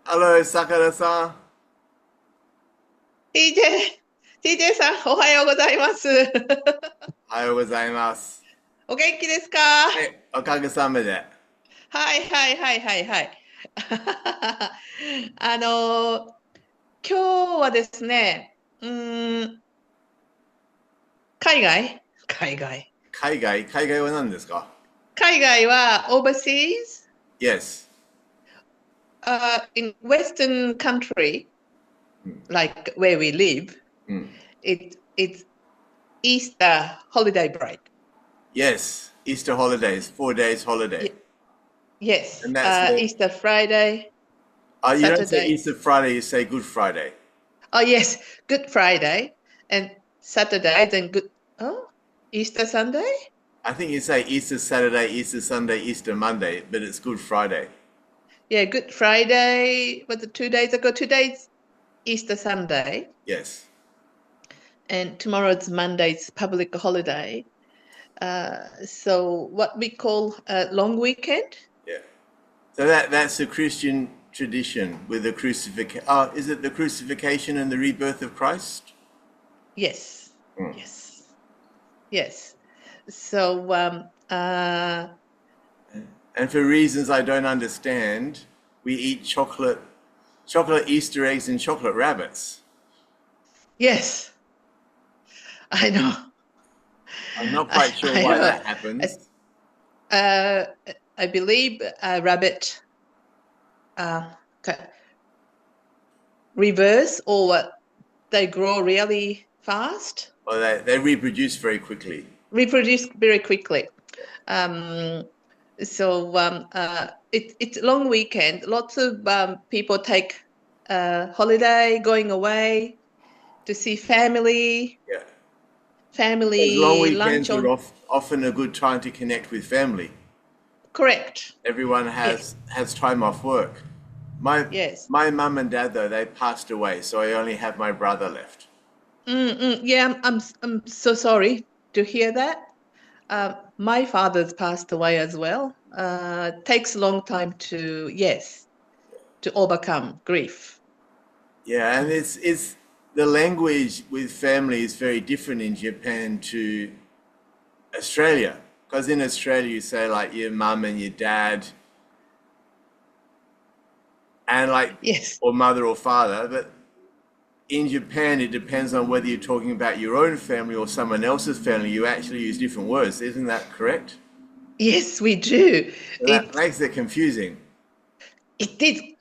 Hello, Sakura さん。TJ さん、おはようございます。おはようございます。お元気ですか？はい、おかげさまで。はいはいはいはいはい。あのー今日はですね、海外海外は何ですか？ 海外は overseas、Yes. in Western country, うん、like where we live, うん。it's Easter holiday break. Yes. Easter holidays, 4 days holiday. Y- yes, And that's the, Easter Friday, you don't say Saturday. Easter Friday, you say Good Friday. Oh, yes, Good Friday and Saturday, then Easter Sunday? I think you say Easter Saturday, Easter Sunday, Easter Monday, but it's Good Friday. Yeah, Good Friday was it 2 days ago? 2 days, Easter Sunday, Yes. and tomorrow's Monday's public holiday. So what we call a long weekend? Yeah. So that's the Christian tradition with the crucifixion. Oh, is it the crucifixion and the rebirth of Christ? Yes, Mm. yes, yes. So And for reasons I don't understand, we eat chocolate Easter eggs and chocolate rabbits. yes, I know. I'm not I, quite sure I why know. that happens. Uh, I believe a rabbit uh, reverse or what they grow really fast, Well, they reproduce very quickly. reproduce very quickly. Um, it's long weekend. Lots of people take holiday, going away to see family, Yeah. Those long family lunch weekends are on. often a good time to connect with family. Correct. Everyone Yes. has time off work. My Yes. my mum and dad though they passed away, so I only have my brother left. Yeah, I'm so sorry to hear that. My father's passed away as well. Takes a long time to, yes, to overcome grief. Yeah, and it's the language with family is very different in Japan to Australia. Because in Australia you say like your mum and your dad and like Yes, or mother or father, but in Japan it depends on whether you're talking about your own family or someone else's family. You actually use different words, isn't that correct? yes, we do. So that It makes it confusing. it did.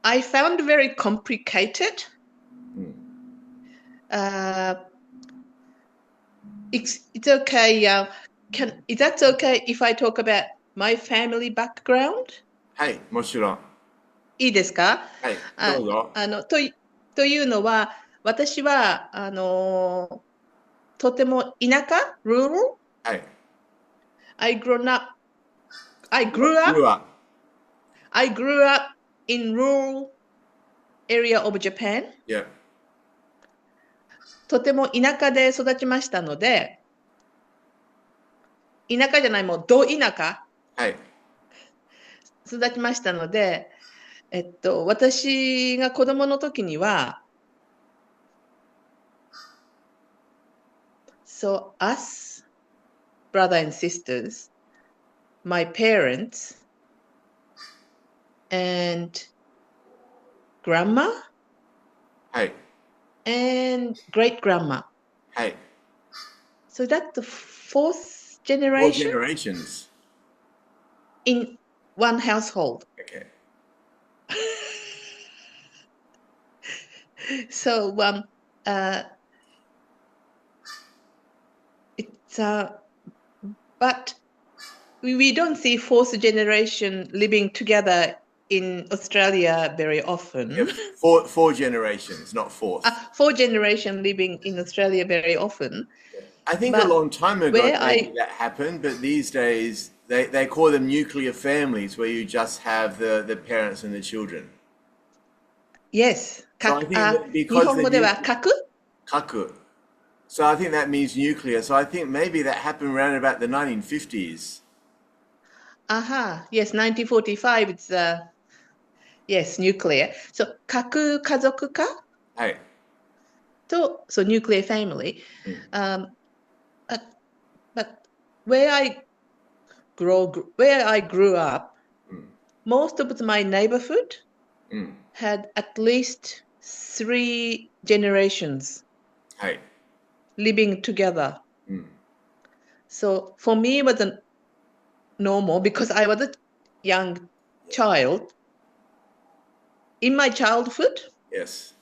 I found very complicated. Uh, it's okay. Can is that okay if I talk about my family background? はい、もちろん。いいですか？はい、どあ、うぞ。というのは、私は、とても田舎 rural? はい。I grew up, I grew up, ルア。I grew up in rural area of Japan. Yeah. とても田舎で育ちましたので、田舎じゃない、もうど田舎はい。育ちましたので、私が子供の時には、So us, brother and sisters, my parents and grandma はい。and great grandma. はい。So that's the fourth Four generation generations. in one household. Okay. So uh, it's but we don't see fourth generation living together in Australia very Yeah, often. four generations, not fourth. Four generation living in Australia very often. I think a But long time ago where maybe I that happened, but these days they call them nuclear families where you just have the parents and the children. yes, So I think that 日 because 本 the 語では nuclear 核 kaku, so I think that means nuclear. So I think maybe that happened around about the 1950s. Aha, yes, 1945. It's Yes, nuclear. So, 核家族化はい。と、so nuclear family. うん But, but where I grew up, うん most of my neighborhood うん had at least 3 generations はい。 living together. うん So for me, it wasn't normal because I was a young child. In my childhood, Yes.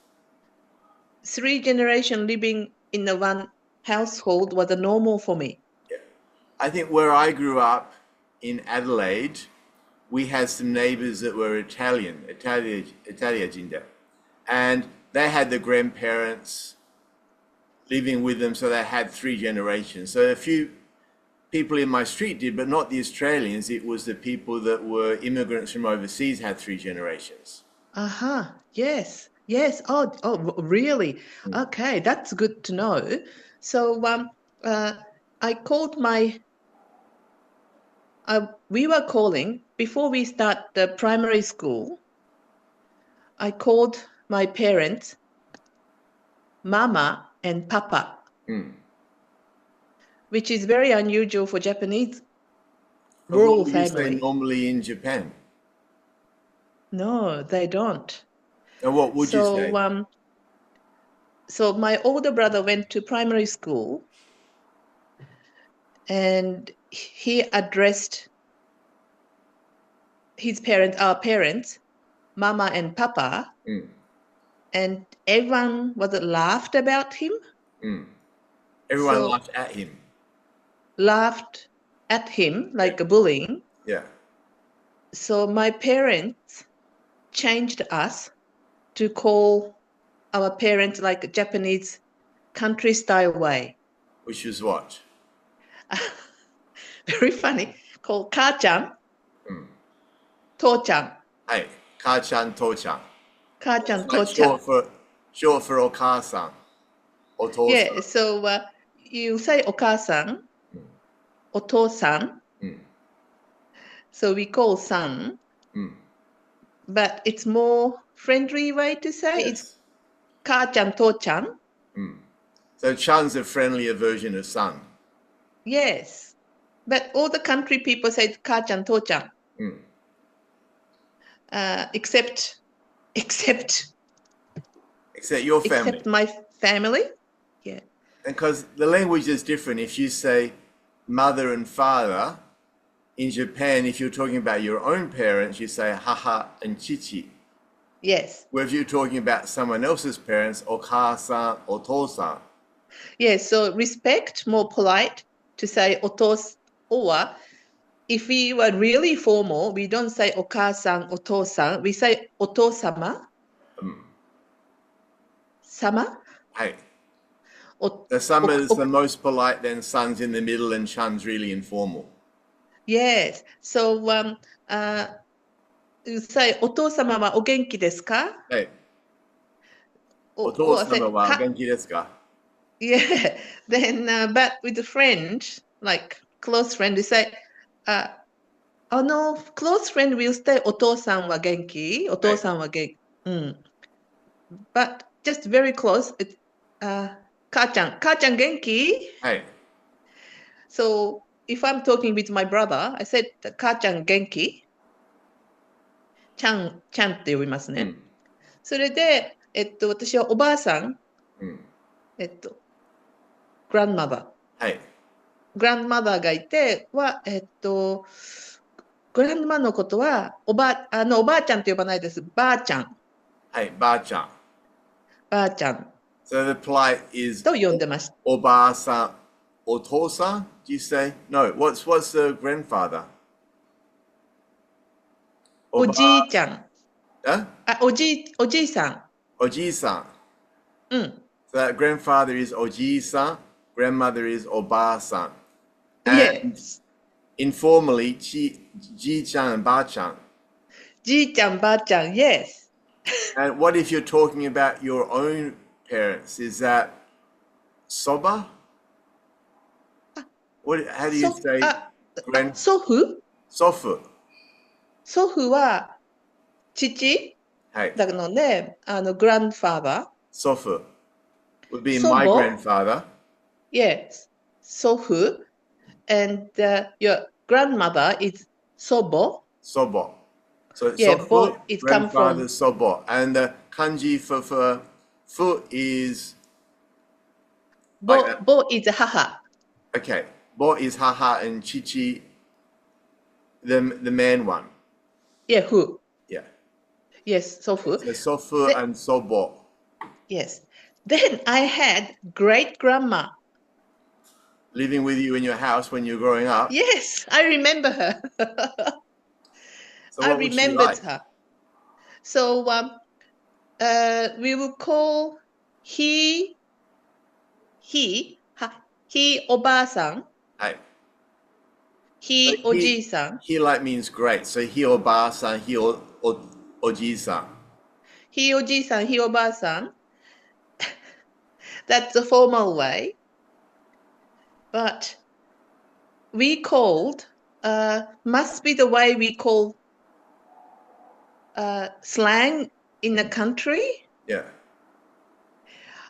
3 generations living in the one household was a normal for me. Yeah. I think where I grew up in Adelaide, we had some neighbors that were Italian, and they had the grandparents living with them, so they had 3 generations. So a few people in my street did, but not the Australians. It was the people that were immigrants from overseas had 3 generations. Uh-huh. Yes. Yes. Oh, really? Okay, that's good to know. So I called we were calling before we start the primary school. I called my parents Mama and Papa, うん。 which is very unusual for Japanese But what rural would you say family. normally in Japan? No, they don't. And what would you say? So my older brother went to primary school and he addressed our parents, Mama and Papa, うん。 and everyone was laughed about him, うん。 Everyone so laughed at him. laughed at him like a bullying. Yeah. So my parents changed us to call our parents like Japanese country style way. Which is what? Very funny. Called Ka-chan, うん。 To-chan. はい。母ちゃん、父ちゃん。Ka-chan, Like To-chan. short for お母さん、お父さん。 Yeah, so you say Oka-san, Oto-san, うん。 so we call san, うん。 but it's more friendly way to say it's Yes. Ka-chan, To-chan. うん。So Chan's a friendlier version of son. Yes, but all the country people say Ka-chan, To-chan, うん。 except Except your family. my family. Yeah. And because the language is different. If you say mother and father, in Japan, if you're talking about your own parents, you say haha and chichi. Yes. Where if you're talking about someone else's parents, okasa, otosan. Yes. So respect, more polite to say otos, or if we were really formal, we don't say oka-san, oto-san. We say oto-sama. うん。 Sama? はい。 O- The summer o- is the o- most polite, then son's in the middle, and Chan's really informal. yes. So you say お父様はお元気ですか? はい。 Or say お父様は元気ですか? yeah. Then but with a friend, like close friend, we say close friend will say お父さんは元気? お父さんは元気. But just very close, it's 母ちゃん元気? はい。 So if I'm talking with my brother, I said 母ちゃん元気? ちゃんって呼びますね。うん。それで、私はおばあさん、うん。グランマダー。はい。グランマダーがいて、グランマのことは、おばあちゃんって呼ばないです。ばあちゃん。はい。ばあちゃん。ばあちゃん。 So the polite is と呼んでました。おばあさん、お父さん? Do you say? No. What's the grandfather? おじいちゃん。Huh? おじいさん。おじいさん。うん。So that grandfather is おじいさん, grandmother is おばあさん. And Yes. informally, じいちゃん、ばあちゃん. じいちゃん、ばあちゃん。Yes. And what if you're talking about your own parents? Is that soba? How do you say 祖父 祖父? 祖父は父はい。なので、grandfather, 祖父 would be 祖 my 母、grandfather. yes, 祖父, and your grandmother is 祖母. Sobo. So Yeah, sofu, both it come grandfather, from sobo. And the kanji for fu is like that. ぼ is 母. Okay. Bo is haha and chichi, the man one. Yeah, who? Yeah. Yes, 祖父. So sofu and sobo. Yes. Then I had great grandma. Living with you in your house when you're growing up. Yes, I remember her. So I what was she remembered like? her. So we will call he, he おばあさん, Hey. So he おじいさん, he like means great. So he oba-san, he oji-san. he おじいさん, he おばあさん. That's the formal way. But we called, must be the way we call slang in the country. Yeah.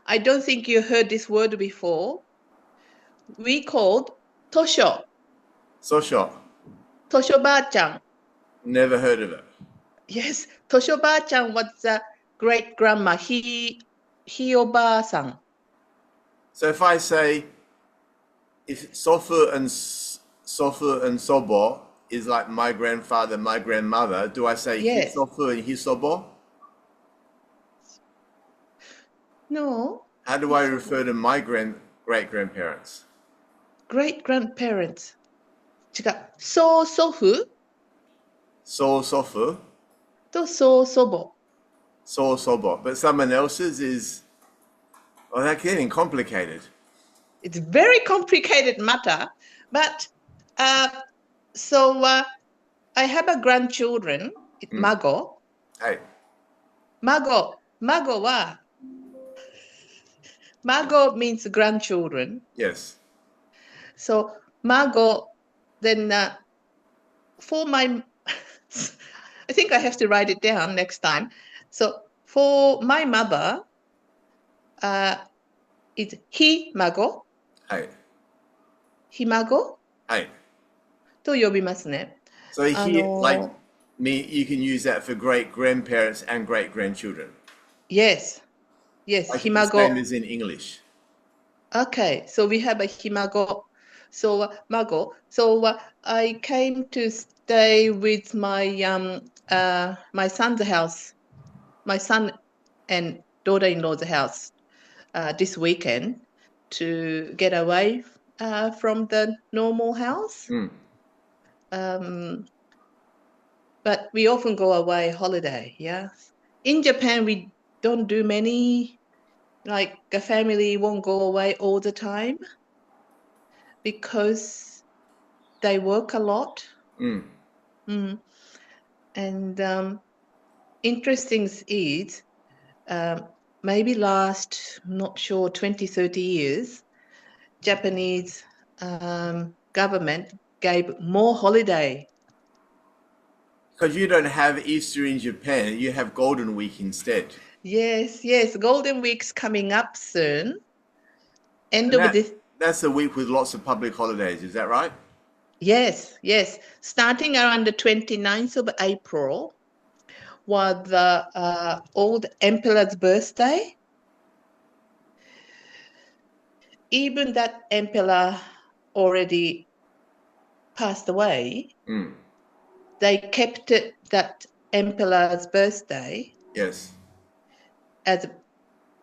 I don't think you heard this word before. We called 図書 Sosho. 図書ばあちゃん. Never heard of it. Yes, 図書ばあちゃん was a great grandma. He おばあさん. So if I say, if sofu and sobo is like my grandfather, my grandmother, do I say Yes. hisofu and hisobo? No, How do I refer to my great grandparents? great grandparents. 違う。曽祖父 So sofu, と曽祖母. so sobo. But someone else's is, well, that's getting complicated. It's a very complicated matter, but so I have a grandchildren, mago. Hey, Mago は mago means grandchildren. yes. So mago, then for my, I think I have to write it down next time. So for my mother, it's he mago, Hey, he mago hey. と呼びますね。 So he, like me, you can use that for great grandparents and great grandchildren. Yes, yes, Like he the same mago. as in English. Okay, so we have a himago. So mago. So I came to stay with my my son's house, my son and daughter-in-law's house this weekend to get away from the normal house. But we often go away holiday. Yeah, in Japan we don't do many. Like a family won't go away all the time because they work a lot. And interesting is maybe last, I'm not sure, 20, 30 years, Japanese government gave more holiday. Because you don't have Easter in Japan, you have Golden Week instead. Yes, yes, Golden Week's coming up soon. End And of this. that's a week with lots of public holidays, is that right? Yes, yes. Starting around the 29th of April was the old emperor's birthday. Even that emperor already passed away, they kept that emperor's birthday Yes. as a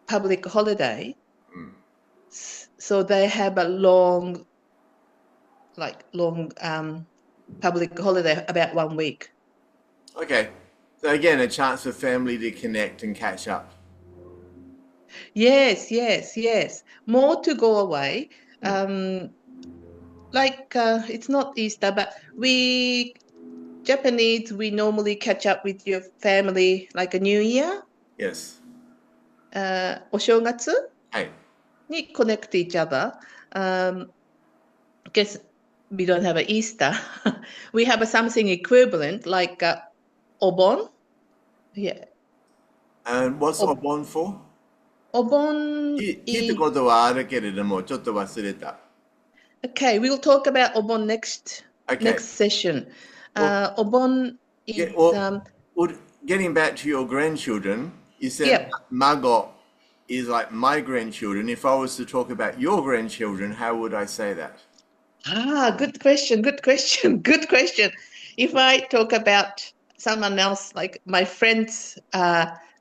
public holiday. So they have a long public holiday, about 1 week. Okay. So again, a chance for family to connect and catch up. Yes, yes, yes. More to go away. It's not Easter, but Japanese, we normally catch up with your family like a New Year. Yes. お正月 Hey. に connect each other. Guess we don't have an Easter. We have something equivalent like Obon. Yeah. And what's お obon for? お盆聞いたことはあるけれども、ちょっと忘れた。Okay, we'll talk about お盆 next Okay. session. Well, お盆 is getting back to your grandchildren, you said Yep. mago is like my grandchildren. If I was to talk about your grandchildren, how would I say that? Good question. Good question. If I talk about someone else, like my friend's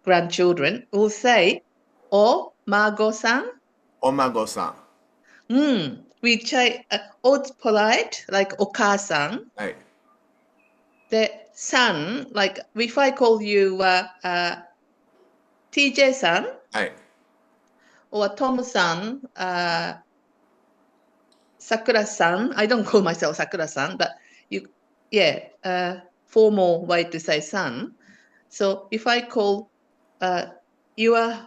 grandchildren, we'll say, "O mago-san." Omago-san. We try, o's polite, like "oka-san." はい。 The son, like if I call you TJ-san はい。 or Tom-san, Sakura-san. I don't call myself Sakura-san, but formal way to say son. So if I call your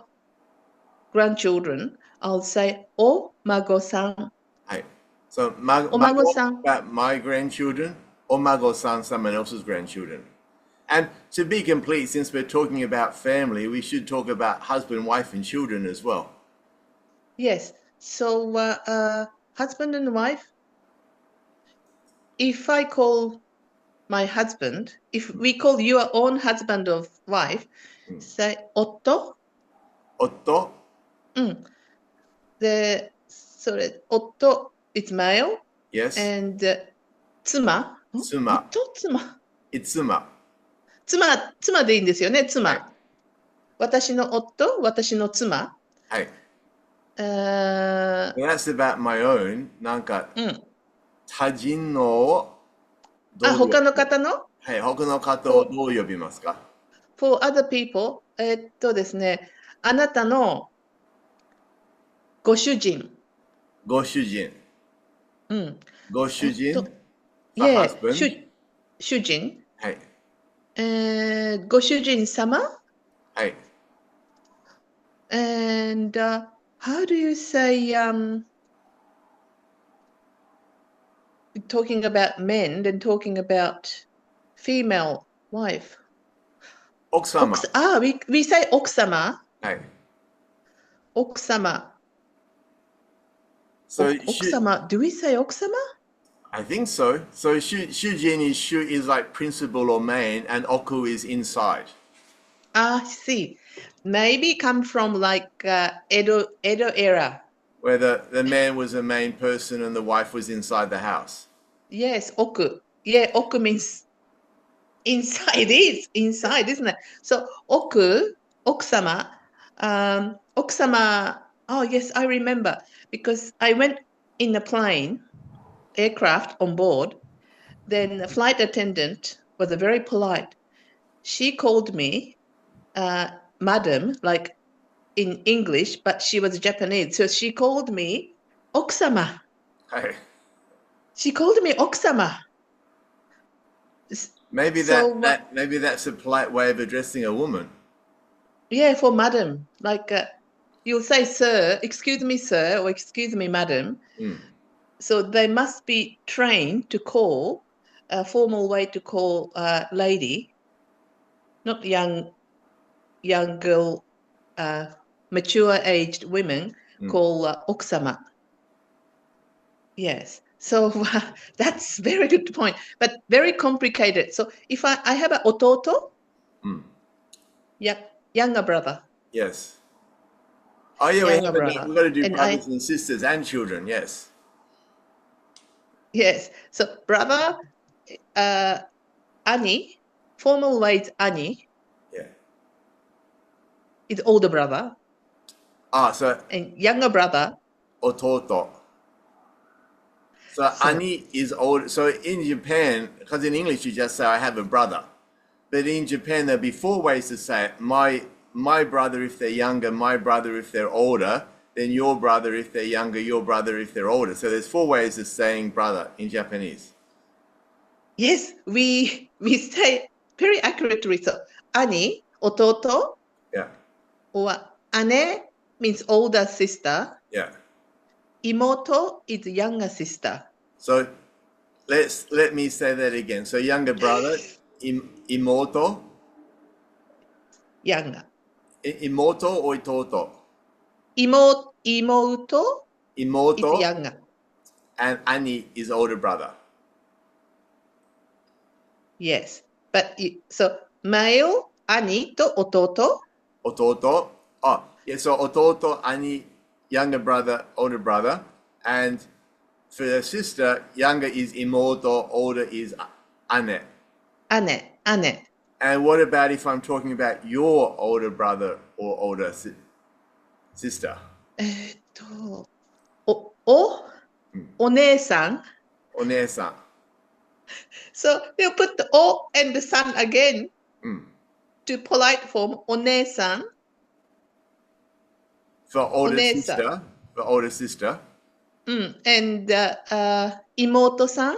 grandchildren, I'll say "O mago-san." はい。So, mago Omago-san. about my grandchildren, omago-san, someone else's grandchildren. And to be complete, since we're talking about family, we should talk about husband, wife, and children as well. Yes. So husband and wife. If I call my husband, if we call your own husband or wife, say otto. Otto, で、それ、夫 is male yes. and 妻 Tsuma, 夫妻 itsuma. 妻でいいんですよね、妻。はい。私の夫、私の妻。はい。Uh, Well, that's about my own. なんか、うん。他人のをどう呼び他の方のはい、他の方をどう呼びますか？ for other people、ですね、あなたのご主人。ご主人。うん。ご主人、い for え、husband。主人。はい。ご主人様。はい。And how do you say talking about men and talking about female wife? 奥様。we say 奥様。はい。奥様。So, 奥様。Do we say 奥様? I think so. So, shujin is like principal or main, and oku is inside. I see. Maybe come from like Edo era. Where the man was the main person and the wife was inside the house. Yes, oku. Yeah, oku means inside. It is inside, isn't it? So oku, okusama, okusama. Oh yes, I remember because I went in a plane, aircraft on board. Then the flight attendant was very polite. She called me, madam, like in English, but she was Japanese. So she called me okusama. はい。 She called me okusama. Maybe So maybe that's a polite way of addressing a woman. yeah, for madam, like you'll say sir, excuse me sir, or excuse me madam. So they must be trained to call a formal way to call lady, not young girl, mature aged women call okusama. Yes. So that's very good point, but very complicated. So if I have an ototo, younger brother. Yes. Oh yeah, Younger brother. we've got to do And brothers and sisters and children. Yes. yes. So brother, Ani, formal way is Ani, Yeah. is older brother, So and younger brother. ototo. So ani is old. So in Japan, because in English you just say I have a brother, but in Japan there'll be four ways to say it. My brother if they're younger, my brother if they're older, then your brother if they're younger, your brother if they're older. So there's four ways of saying brother in Japanese. Yes, we say very accurately. So Ani, ototo, Yeah. or ane means older sister. Yeah. Imoto is younger sister. So let me say that again. So younger brother, imoto. Younger. Imoto or itoto? Imoto is Imoto younger. and ani is older brother. Yes. But so male, ani と弟 Ototo. Oh, yeah, so ototo, ani, younger brother, older brother. And for the sister, younger is imoto, older is ane. 姉 And what about if I'm talking about your older brother or older sister? お姉さん One-san. So you put the O and the san again Mm. to polite form お姉さん For older One-san. sister. For older sister. and 妹さん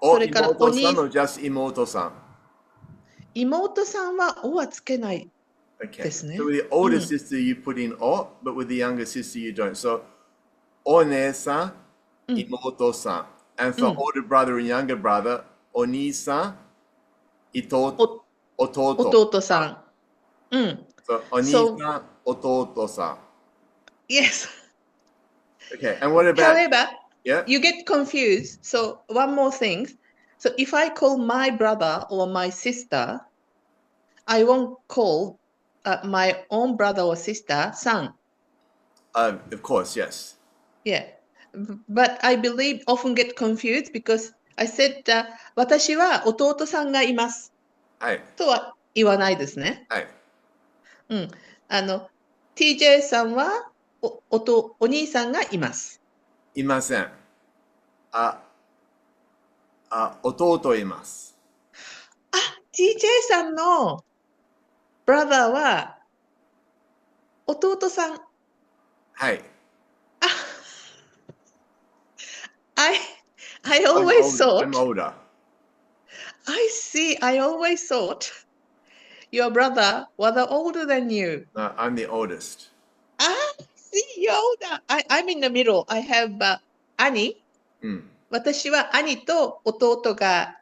Or それからお兄 imoto-san or just imoto-san? 妹さんは O はつけない Okay. ですね So with the older sister, you put in o, but with the younger sister, you don't. So, one-san, imoto-san. And for older brother and younger brother, oni-san, itoto, ototo. 弟さん So, oni-san, ototo-san. Yes Okay. And what about? However Yeah. you get confused so one more thing so if I call my brother or my sister I won't call my own brother or sister son Of course, yes. Yeah, but I believe often get confused because I said 私は弟さんがいますはい。とは言わないですね。はい。TJ さんはお兄さんがいます。いません。弟います。TJ さんのブラザーは弟さん。はい。I always I'm thought, older. I always thought your brother was older than you. No, I'm the oldest. See, you're older. I'm in the middle. I have 兄。私は兄と弟が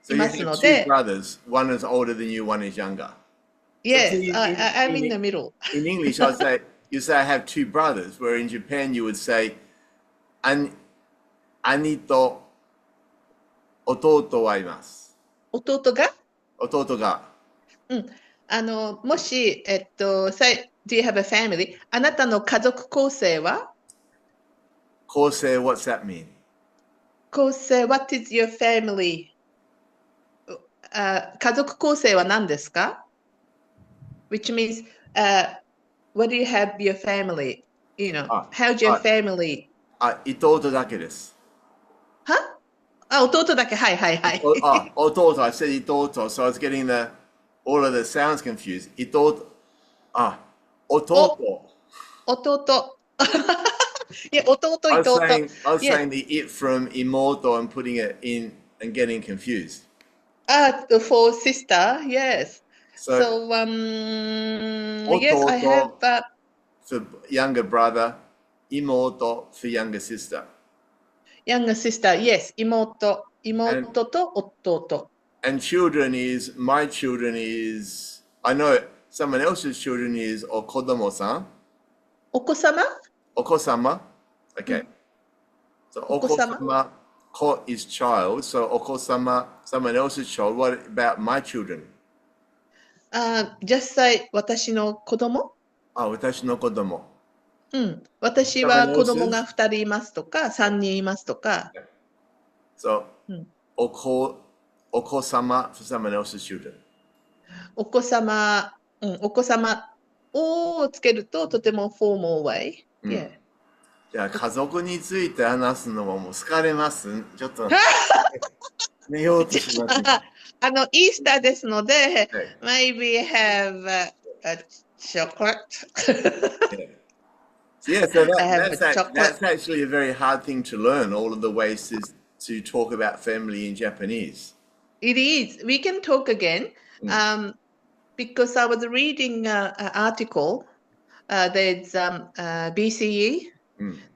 So い you ます have の two で、 brothers. One is older than you, one is younger. Yes, So I'm in the middle. In English, I'd say, you say I have two brothers, where in Japan you would say, 兄と弟はいます。弟が弟が。もし、say, do you have a family? あなたの家族構成は構成 what's that mean? 構成 What is your family? 家族構成は何ですか Which means, what do you have your family? You know, how's your family? 弟だけです。は弟だけ。はいはいはい。弟. I said 弟, so I was getting all of the sounds confused. 弟. Ototo. 弟。いや、弟、I was 弟。 saying Yeah. the it from imoto and putting it in and getting confused. For sister, yes. So, yes, I have for younger brother, imoto for younger sister. younger sister, yes, 妹と弟。And children is, my children is, I know someone else's children is okodomo-san. お子様 Okosama. Okay. So Okosama. okosama, ko is child. So okosama, someone else's child. What about my children? just say 私の子供私の子供。私は子供が2人いますとか、3人いますとか。So, okosama for someone else's children. お子様をつけるととてもフォーマルway。じゃあ家族について話すのももう疲れます。ちょっと寝ようとします。イースターですので、maybe have a chocolate. Yeah, so that's actually a very hard thing to learn, all of the ways to talk about family in Japanese. It is. We can talk again because I was reading an article. There's BCE.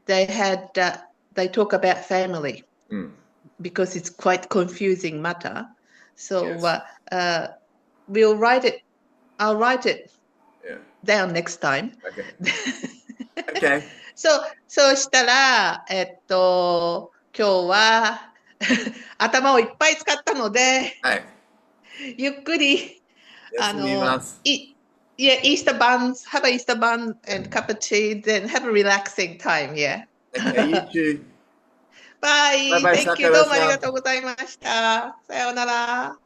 They talk about family because it's quite confusing matter. So we'll write it I'll write it Yeah. down next time. Okay. Okay. そうしたら、今日は頭をいっぱい使ったので、はい。ゆっくり、休みます。Yeah, Easter buns, have an Easter bun and cup of tea, then have a relaxing time, yeah. Okay, you too. Bye. Bye bye, Thank you. さくらさん。どうもありがとうございました。さようなら。